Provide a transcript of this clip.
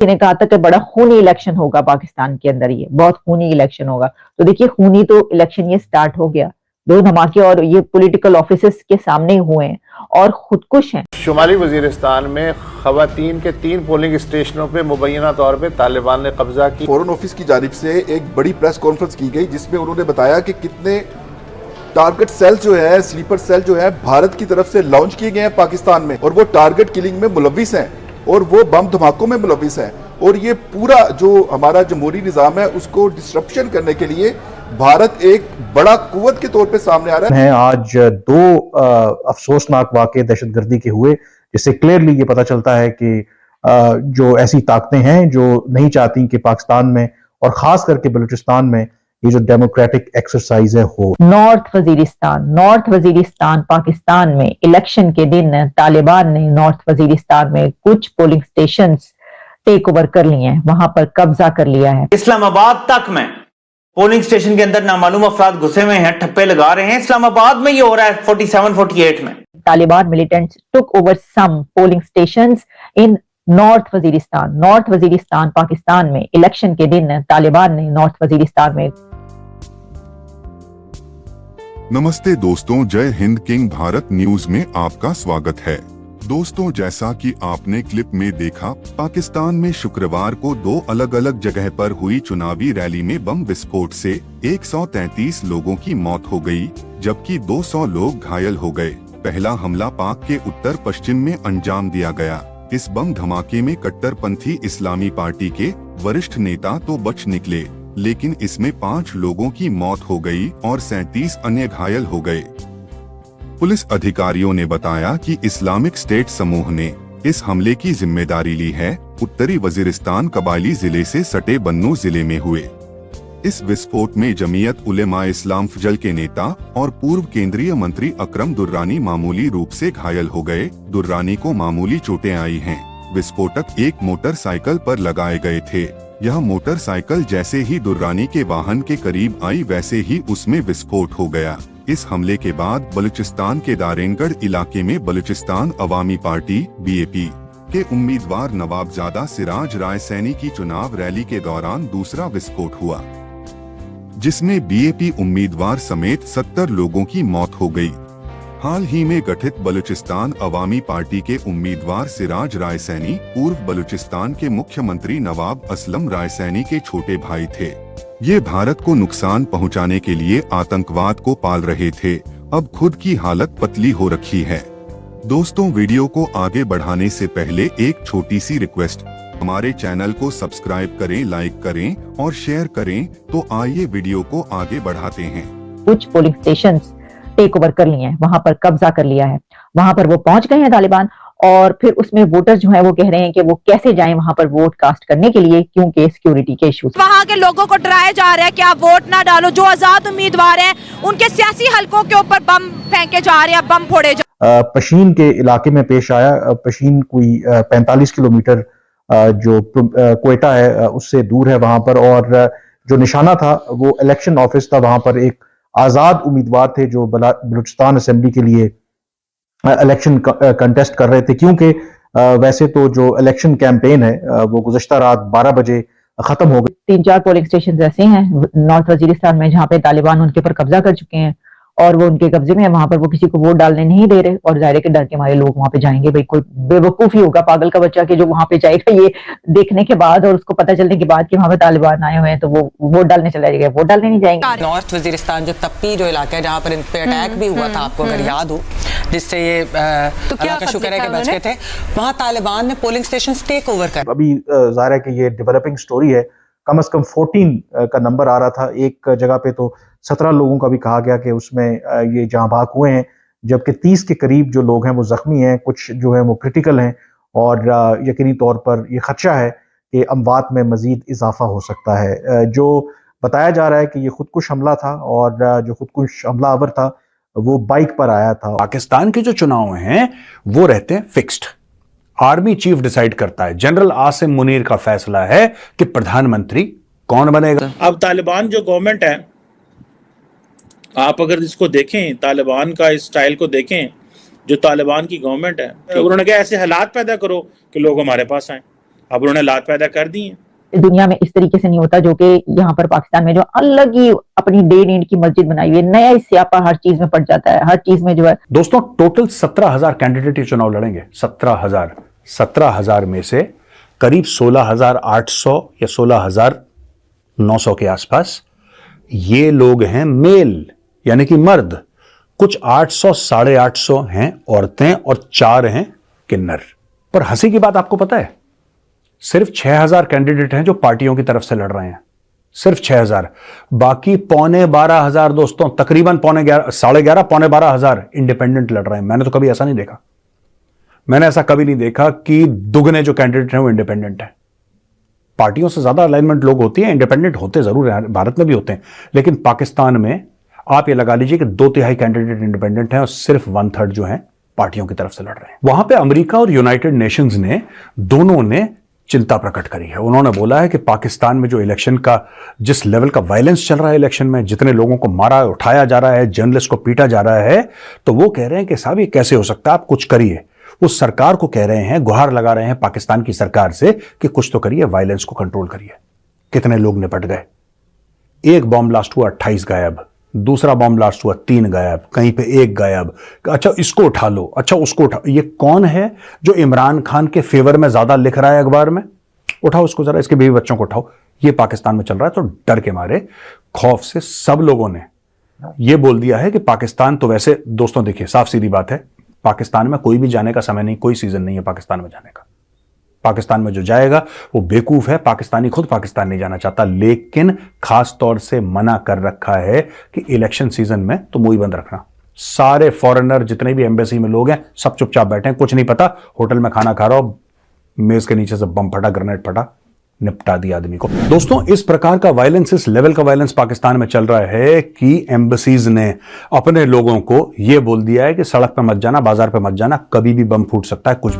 ने कहा था कि बड़ा खूनी इलेक्शन होगा पाकिस्तान के अंदर, ये बहुत खूनी इलेक्शन होगा। तो देखिए खूनी तो इलेक्शन ये स्टार्ट हो गया, दो धमाके और ये पॉलिटिकल ऑफिसेस के सामने हुए हैं और खुदकुश हैं। शुमाली वजीरिस्तान में खवातीन के 3 पोलिंग स्टेशनों पे मुबैना तौर पे तालिबान ने कब्जा की। फॉरेन ऑफिस की जानिब से एक बड़ी प्रेस कॉन्फ्रेंस की गई जिसमें उन्होंने बताया कि कितने टारगेट सेल जो है, स्लीपर सेल जो है, भारत की तरफ से लॉन्च किए गए हैं पाकिस्तान में, और वो टारगेट किलिंग में मुलविस हैं और वो बम धमाकों में मुलविस हैं। और ये पूरा जो हमारा जमहूरी निज़ाम है उसको डिस्ट्रप्शन करने के लिए भारत एक बड़ा कुव्वत के तौर पे सामने आ रहा है। आज 2 अफसोसनाक वाक़े दहशतगर्दी के हुए, जिससे क्लियरली ये पता चलता है कि जो ऐसी ताकतें हैं जो नहीं चाहती कि पाकिस्तान में और खास करके बलूचिस्तान में ये जो डेमोक्रेटिक एक्सरसाइज है हो। नॉर्थ वजीरिस्तान पाकिस्तान में इलेक्शन के दिन तालिबान ने नॉर्थ वजीरिस्तान में कुछ पोलिंग स्टेशंस टेक ओवर कर लिए हैं, वहां पर कब्जा कर लिया है। इस्लामाबाद तक में पोलिंग स्टेशन के अंदर नामालूम अफराद घुसे हुए हैं, ठप्पे लगा रहे हैं। इस्लामाबाद में ये हो रहा है 47-48 में। Taliban militants took over some polling stations in North Waziristan Pakistan में इलेक्शन के दिन तालिबान ने नॉर्थ वजीरिस्तान में। नमस्ते दोस्तों, जय हिंद किंग भारत न्यूज में आपका स्वागत है। दोस्तों, जैसा कि आपने क्लिप में देखा, पाकिस्तान में शुक्रवार को 2 अलग अलग जगह पर हुई चुनावी रैली में बम विस्फोट से 133 लोगों की मौत हो गई, जबकि 200 लोग घायल हो गए। पहला हमला पाक के उत्तर पश्चिम में अंजाम दिया गया। इस बम धमाके में कट्टरपंथी इस्लामी पार्टी के वरिष्ठ नेता तो बच निकले, लेकिन इसमें 5 लोगों की मौत हो गई और 37 अन्य घायल हो गए। पुलिस अधिकारियों ने बताया कि इस्लामिक स्टेट समूह ने इस हमले की जिम्मेदारी ली है। उत्तरी वजीरिस्तान कबायली जिले से सटे बन्नू जिले में हुए इस विस्फोट में जमीयत उलेमा इस्लाम फजल के नेता और पूर्व केंद्रीय मंत्री अकरम दुर्रानी मामूली रूप से घायल हो गए। दुर्रानी को मामूली चोटें आई हैं। विस्फोटक एक मोटरसाइकिल पर लगाए गए थे। यह मोटरसाइकिल जैसे ही दुर्रानी के वाहन के करीब आई वैसे ही उसमें विस्फोट हो गया। इस हमले के बाद बलूचिस्तान के दारेनगढ़ इलाके में बलूचिस्तान अवामी पार्टी (BAP) के उम्मीदवार नवाबजादा सिराज राय सैनी की चुनाव रैली के दौरान दूसरा विस्फोट हुआ, जिसमें BAP उम्मीदवार समेत 70 लोगों की मौत हो गई। हाल ही में गठित बलूचिस्तान अवामी पार्टी के उम्मीदवार सिराज राय सैनी पूर्व बलूचिस्तान के मुख्यमंत्री नवाब असलम राय सैनी के छोटे भाई थे। ये भारत को नुकसान पहुंचाने के लिए आतंकवाद को पाल रहे थे। अब खुद की हालत पतली हो रखी है। दोस्तों, वीडियो को आगे बढ़ाने से पहले एक छोटी सी रिक्वेस्ट, हमारे चैनल को सब्सक्राइब करें, लाइक करें और शेयर करें। तो आइए वीडियो को आगे बढ़ाते हैं। कुछ पोलिंग स्टेशंस टेक ओवर कर लिए हैं, वहां पर कब्जा कर लिया है, वहां पर वो पहुंच गए हैं तालिबान। और फिर उसमें वोटर जो है वो कह रहे हैं कि वो कैसे जाएं वहां पर वोट कास्ट करने के लिए, क्योंकि सिक्योरिटी के इश्यूज। वहां के लोगों को डराया जा रहा है कि आप वोट ना डालो। जो आजाद उम्मीदवार हैं उनके सियासी हलकों के ऊपर बम फेंके जा रहे हैं, बम फोड़े जा। पशीन के इलाके में पेश आया। पशीन कोई 45 किलोमीटर जो क्वेटा है उससे दूर है वहां पर, और जो निशाना था वो इलेक्शन ऑफिस था। वहां पर एक आजाद उम्मीदवार थे जो बलूचिस्तान असेंबली के लिए इलेक्शन कंटेस्ट कर रहे थे, क्योंकि वैसे तो जो इलेक्शन कैंपेन है वो गुज़श्ता रात 12 बजे खत्म हो गई। 3-4 पोलिंग स्टेशन ऐसे हैं नॉर्थ वजीरिस्तान में जहां पे तालिबान उनके ऊपर कब्जा कर चुके हैं और वो उनके कब्जे में है। वहां पर वो किसी को वोट डालने नहीं दे रहे और जाहिर है कि डर के मारे लोग वहां पे जाएंगे। भाई कोई बेवकूफी होगा, पागल का बच्चा, कि जो वहां पे जाएगा ये देखने के बाद और उसको पता चलने के बाद कि वहां पे तालिबान आए हुए हैं तो वो वोट डालने चला जाएगा, वोट डालने नहीं जाएंगे। नॉर्थ वजीरिस्तान जो तप्पी जो इलाका है जहाँ पर इन पे अटैक भी हुआ था, आपको अगर याद हो, जिससे ये अल्लाह का शुक्र है कि बच गए थे, वहाँ तालिबान ने पोलिंग स्टेशन टेक ओवर कर। अभी जाहिर है कि ये डेवलपिंग स्टोरी है। कम से कम 14 का नंबर आ रहा था। एक जगह पे तो 17 लोगों का भी कहा गया कि उसमें ये जहाँ भाग हुए हैं, जबकि 30 के करीब जो लोग हैं वो जख्मी हैं, कुछ जो है वो क्रिटिकल हैं और यकीनी तौर पर ये खदशा है कि अमवात में मजीद इजाफा हो सकता है। जो बताया जा रहा है कि ये खुदकुश हमला था और जो खुदकुश हमलावर था वो बाइक पर आया था। पाकिस्तान के जो चुनाव हैं वो रहते हैं फिक्स्ड, आर्मी चीफ डिसाइड करता है। जनरल आसिम मुनीर का फैसला है कि प्रधानमंत्री कौन बनेगा। अब तालिबान जो गवर्नमेंट है, आप अगर इसको देखें, तालिबान का इस स्टाइल को देखें, जो तालिबान की गवर्नमेंट है, उन्होंने कहा ऐसे हालात पैदा करो कि लोग हमारे पास आए। अब उन्होंने लात पैदा कर दी है। दुनिया में इस तरीके से नहीं होता जो कि यहाँ पर पाकिस्तान में जो अलग ही अपनी डे नीड की मस्जिद बनाई हुई है, नया स्यापा हर चीज में पड़ जाता है, हर चीज में जो है। दोस्तों टोटल 17,000 कैंडिडेट ये चुनाव लड़ेंगे। 17,000 में से करीब 16,800 या 16,900 के आसपास ये लोग हैं मेल, यानी कि मर्द। कुछ 800 850 हैं औरतें और 4 हैं किन्नर। पर हंसी की बात आपको पता है, सिर्फ 6,000 कैंडिडेट हैं जो पार्टियों की तरफ से लड़ रहे हैं, सिर्फ 6,000। बाकी 12,500 दोस्तों, तकरीबन 11,500 पौने 12,000 इंडिपेंडेंट लड़ रहे हैं। मैंने तो कभी ऐसा नहीं देखा, मैंने ऐसा कभी नहीं देखा कि दुगने जो कैंडिडेट हैं वो इंडिपेंडेंट हैं। पार्टियों से ज्यादा अलाइनमेंट लोग होती है, इंडिपेंडेंट होते जरूर हैं, भारत में भी होते हैं, लेकिन पाकिस्तान में आप ये लगा लीजिए कि 2/3 कैंडिडेट इंडिपेंडेंट हैं और सिर्फ 1/3 जो हैं पार्टियों की तरफ से लड़ रहे हैं। वहां पे अमेरिका और यूनाइटेड नेशंस ने दोनों ने चिंता प्रकट करी है। उन्होंने बोला है कि पाकिस्तान में जो इलेक्शन का जिस लेवल का वायलेंस चल रहा है, इलेक्शन में जितने लोगों को मारा उठाया जा रहा है, जर्नलिस्ट को पीटा जा रहा है, तो वो कह रहे हैं कि साहब ये कैसे हो सकता है, आप कुछ करिए। वो सरकार को कह रहे हैं, गुहार लगा रहे हैं पाकिस्तान की सरकार से कि कुछ तो करिए, वायलेंस को कंट्रोल करिए। कितने लोग निपट गए, एक बॉम्ब ब्लास्ट हुआ 28 गायब, दूसरा बॉम्ब ब्लास्ट हुआ 3 गायब, कहीं पे 1 गायब। अच्छा इसको उठा लो, अच्छा उसको उठा। ये कौन है जो इमरान खान के फेवर में ज्यादा लिख रहा है अखबार में? उठाओ इसको जरा, इसके बीवी बच्चों को उठाओ। ये पाकिस्तान में चल रहा है। तो डर के मारे, खौफ से सब लोगों ने ये बोल दिया है कि पाकिस्तान तो वैसे दोस्तों देखिए साफ सीधी बात है, पाकिस्तान में कोई भी जाने का समय नहीं, कोई सीजन नहीं है पाकिस्तान में जाने का। पाकिस्तान में जो जाएगा वो बेवकूफ है, पाकिस्तानी खुद पाकिस्तान नहीं जाना चाहता, लेकिन खास तौर से मना कर रखा है कि इलेक्शन सीजन में तो मुंह बंद रखना। सारे फॉरेनर जितने भी एम्बेसी में लोग हैं सब चुपचाप बैठे हैं, कुछ नहीं पता, होटल में खाना खा रहा हो, मेज के नीचे से बम फटा, ग्रेनेड फटा, निपटा दिया आदमी को। दोस्तों इस प्रकार का वायलेंस, इस लेवल का वायलेंस पाकिस्तान में चल रहा है कि एम्बेसीज ने अपने लोगों को यह बोल दिया है कि सड़क पे मत जाना, बाजार पे मत जाना, कभी भी बम फूट सकता है, कुछ